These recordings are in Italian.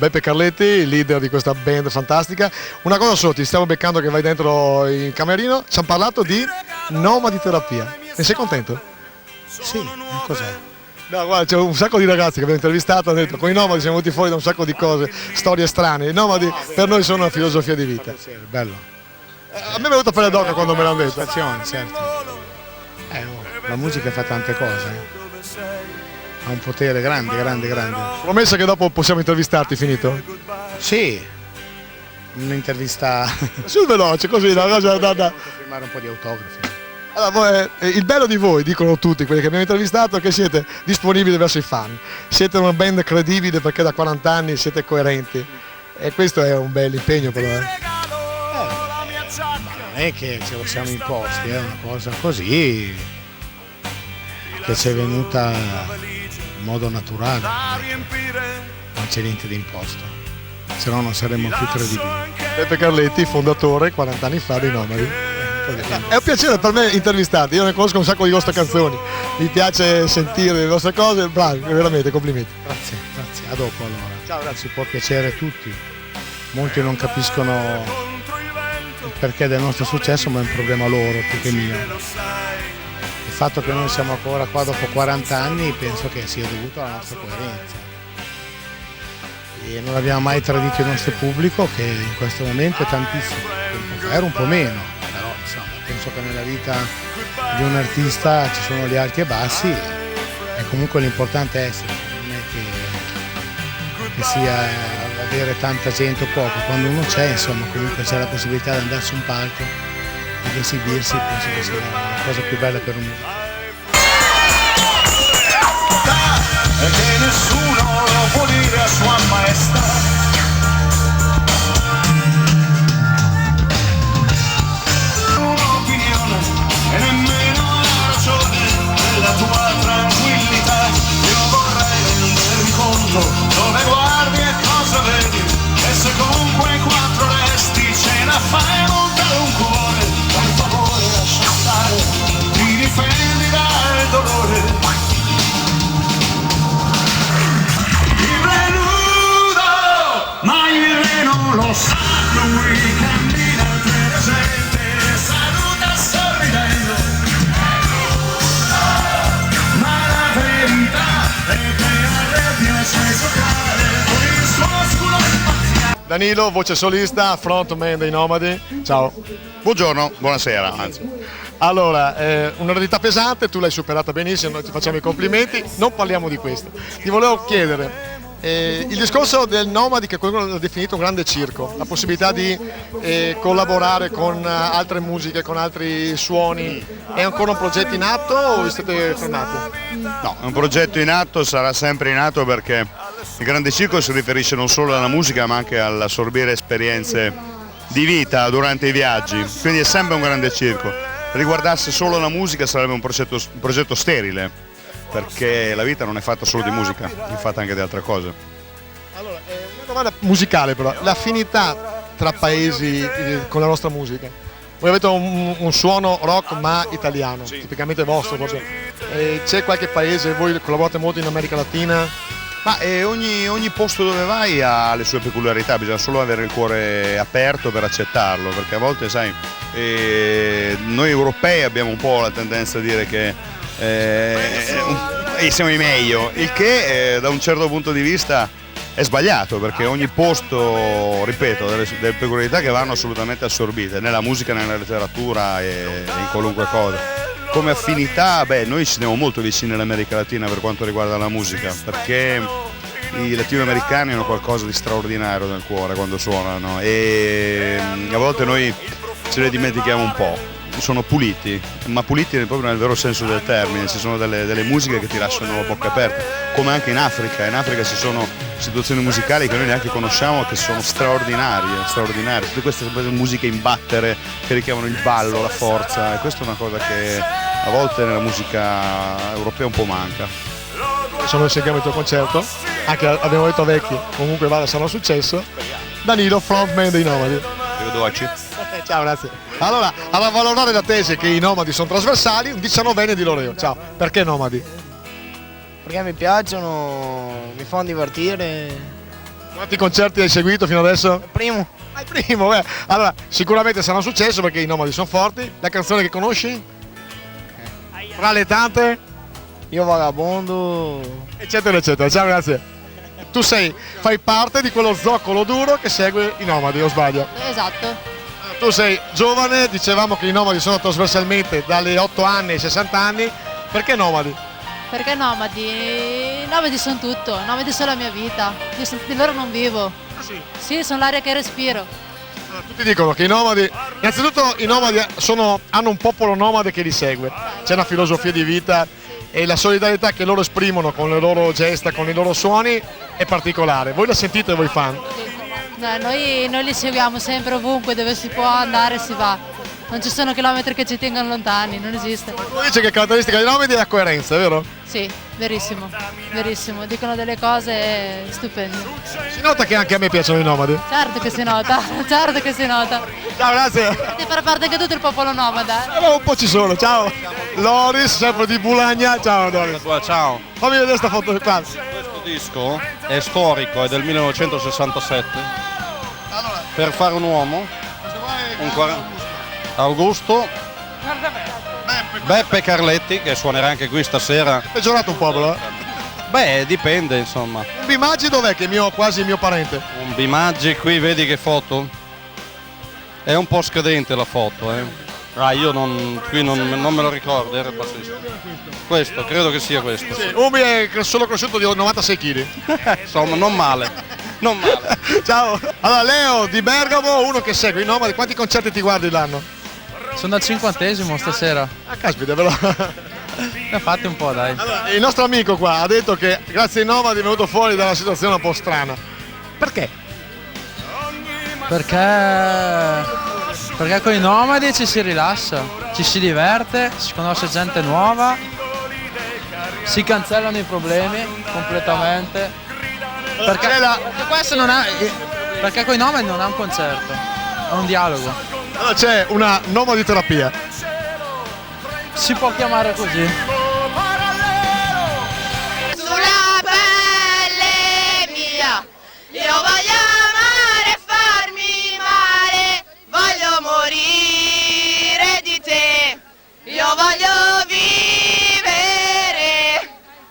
Beppe Carletti, leader di questa band fantastica. Una cosa solo, ti stiamo beccando che vai dentro in camerino, ci hanno parlato di nomadi terapia. Ne sei contento? Sì, cos'è? No, guarda, c'è un sacco di ragazzi che abbiamo intervistato, hanno detto con i nomadi siamo venuti fuori da un sacco di cose, storie strane. I nomadi per noi sono una filosofia di vita. Bello. A me è venuto per le d'occhio quando me l'hanno detto. Certo. La musica fa tante cose. Ha un potere grande. Promessa che dopo possiamo intervistarti, finito? Sì, un'intervista. Sul veloce, così, una cosa da. Firmare un po' di autografi. Allora, il bello di voi, dicono tutti quelli che abbiamo intervistato, è che siete disponibili verso i fan. Siete una band credibile perché da 40 anni siete coerenti. E questo è un bel impegno però. Ma non è che ce lo siamo imposti, è una cosa così che ci è venuta in modo naturale. Non c'è niente di imposto, se no non saremmo più credibili. Beppe Carletti, fondatore 40 anni fa dei Nomadi. È un piacere per me intervistarti, io ne conosco un sacco di vostre canzoni, mi piace sentire le vostre cose, bravi, veramente complimenti. Grazie, a dopo allora. Ciao, grazie, può piacere a tutti. Molti non capiscono il perché del nostro successo, ma è un problema loro più che mio. Il fatto che noi siamo ancora qua dopo 40 anni penso che sia dovuto alla nostra coerenza. E non abbiamo mai tradito il nostro pubblico, che in questo momento è tantissimo, tempo fa era un po' meno, però insomma penso che nella vita di un artista ci sono gli alti e bassi e comunque l'importante è essere, non è che sia avere tanta gente o poco, quando uno c'è insomma comunque c'è la possibilità di andare su un palco e di esibirsi, penso che sia la cosa più bella per un musicista. E che nessuno lo può dire a sua maestà. Un'opinione e nemmeno la ragione della tua tranquillità. Io vorrei rendermi conto dove guardi e cosa vedi, e se con quei quattro resti ce la fai montare un cuore, per favore lascia stare, ti difendi dal dolore. Ma il re non lo sa, lui cammina presente, saluta sorridendo. Ma la verità è che a re piace giocare con il suo scuro spaziale. Danilo, voce solista, frontman dei Nomadi, ciao. Buongiorno, buonasera anzi. Allora, un'eredità pesante, tu l'hai superata benissimo, noi ti facciamo i complimenti, non parliamo di questo. Ti volevo chiedere, il discorso del Nomadi, che qualcuno ha definito un grande circo, la possibilità di collaborare con altre musiche, con altri suoni, è ancora un progetto in atto o vi siete fermati? No, è un progetto in atto, sarà sempre in atto perché il grande circo si riferisce non solo alla musica ma anche all'assorbire esperienze di vita durante i viaggi, quindi è sempre un grande circo. Riguardasse solo la musica sarebbe un progetto sterile, perché la vita non è fatta solo di musica, è fatta anche di altre cose. Allora, una domanda musicale però, l'affinità tra paesi con la nostra musica. Voi avete un suono rock ma italiano, sì, tipicamente vostro forse. C'è qualche paese, voi collaborate molto in America Latina? Ma ogni posto dove vai ha le sue peculiarità, bisogna solo avere il cuore aperto per accettarlo, perché a volte sai, noi europei abbiamo un po' la tendenza a dire che siamo i meglio, il che da un certo punto di vista è sbagliato, perché ogni posto, ripeto, ha delle peculiarità che vanno assolutamente assorbite, nella musica, nella letteratura e in qualunque cosa. Come affinità, noi ci siamo molto vicini all'America Latina per quanto riguarda la musica, perché i latinoamericani hanno qualcosa di straordinario nel cuore quando suonano e a volte noi ce le dimentichiamo un po'. Sono puliti, ma puliti proprio nel vero senso del termine, ci sono delle musiche che ti lasciano la bocca aperta, come anche in Africa ci sono situazioni musicali che noi neanche conosciamo che sono straordinarie, tutte queste musiche in battere che richiamano il ballo, la forza, e questa è una cosa che a volte nella musica europea un po' manca. Adesso noi seguiamo il tuo concerto, anche abbiamo detto a Vecchi, comunque sarà un successo. Danilo, frontman dei Nomadi. Arrivederci. Ciao, grazie. Allora, ad avvalorare la tesi che i Nomadi sono trasversali, un 19enne di Loreo. Ciao, perché Nomadi? Perché mi piacciono, mi fanno divertire Quanti concerti hai seguito fino adesso? Primo. Il primo, beh. Allora, sicuramente sarà un successo perché i Nomadi sono forti. La canzone che conosci? Fra le tante? Io vagabondo. Eccetera, eccetera. Ciao, grazie. Tu fai parte di quello zoccolo duro che segue i Nomadi, o sbaglio? Esatto. Tu sei giovane, dicevamo che i Nomadi sono trasversalmente dalle 8 anni ai 60 anni. Perché Nomadi? Perché nomadi? Nomadi sono tutto, nomadi sono la mia vita. Io senza di loro non vivo. Sì. Sì, sono l'aria che respiro. Tutti dicono che i Nomadi, innanzitutto i Nomadi hanno un popolo nomade che li segue. C'è una filosofia di vita e la solidarietà che loro esprimono con le loro gesta, con i loro suoni è particolare. Voi la sentite voi fan? Noi li seguiamo sempre ovunque, dove si può andare si va. Non ci sono chilometri che ci tengano lontani, non esiste. Qualcuno dice che caratteristica dei Nomadi è la coerenza, è vero? Sì, verissimo, verissimo. Dicono delle cose stupende. Si nota che anche a me piacciono i Nomadi. Certo che si nota, certo che si nota. Ciao, grazie. Di far parte anche tutto il popolo nomada. Un po' ci sono, ciao. Loris, sempre di Bulagna. Ciao Loris. Ciao, Fammi vedere sta foto qua. questo disco è storico, è del 1967. Per fare un uomo, Augusto, Beppe Carletti, che suonerà anche qui stasera. Peggiorato un po', Beh, dipende insomma. Bimaggi dov'è che è quasi mio parente? Un Bimaggi qui, vedi che foto? È un po' scadente la foto, io qui non me lo ricordo, era pazzesco. Questo, credo che sia questo. Sì, Umi è solo cresciuto di 96 kg. Insomma, non male. Non male. Ciao. Allora, Leo di Bergamo, uno che segue i Nomadi, quanti concerti ti guardi l'anno? Sono al 50° stasera. Ah, caspita, però. Ne ha fatti un po', dai. Allora, il nostro amico qua ha detto che grazie ai Nomadi è venuto fuori da una situazione un po' strana. Perché? Perché con i nomadi ci si rilassa, ci si diverte, si conosce gente nuova, si cancellano i problemi completamente. Perché con i nomadi non è un concerto, è un dialogo. Allora c'è una nomadi terapia. Si può chiamare così. Sulla pelle mia, io voglio amare e farmi male, voglio morire di te, io voglio vivere,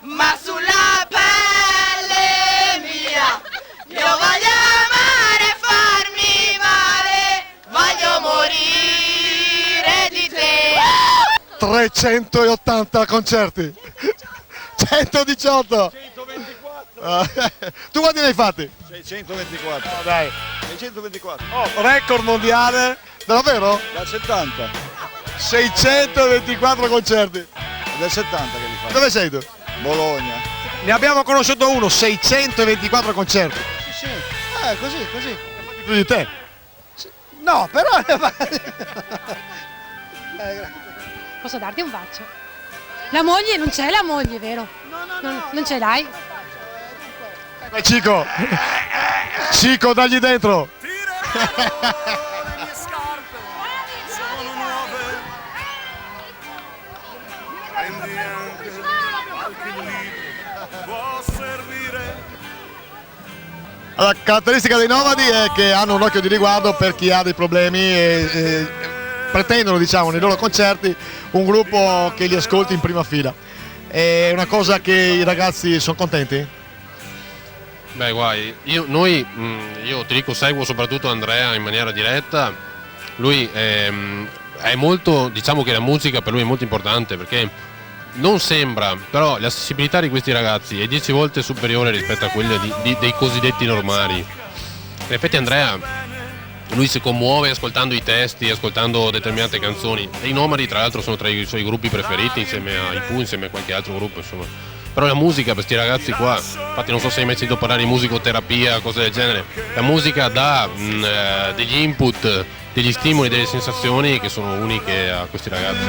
ma sulla pelle mia, io voglio amare e farmi male, voglio morire di te. 380 concerti. 118. 124. Tu quanti ne hai fatti? 624. Dai. 624. Record mondiale. Davvero? Dal 70. 624 concerti. È del 70 che li fa. Dove sei tu? Bologna. Ne abbiamo conosciuto uno, 624 concerti. Sì. Così. Più di te. No, però... Posso darti un bacio? La moglie, non c'è la moglie, vero? No. Non ce l'hai? Cico. Cico, dagli dentro. La caratteristica dei Nomadi è che hanno un occhio di riguardo per chi ha dei problemi e pretendono, diciamo, nei loro concerti un gruppo che li ascolti in prima fila. È una cosa che i ragazzi sono contenti? Beh, guai, io ti dico, seguo soprattutto Andrea in maniera diretta. Lui è molto, diciamo che la musica per lui è molto importante, perché non sembra, però l'accessibilità di questi ragazzi è 10 volte superiore rispetto a quella dei cosiddetti normali. In effetti Andrea, lui si commuove ascoltando i testi, ascoltando determinate canzoni, e i Nomadi tra l'altro sono tra i suoi gruppi preferiti insieme ai Pooh, insieme a qualche altro gruppo, insomma. Però la musica per questi ragazzi qua, infatti non so se hai mai sentito parlare di musicoterapia, cose del genere, la musica dà degli input, degli stimoli, delle sensazioni che sono uniche a questi ragazzi.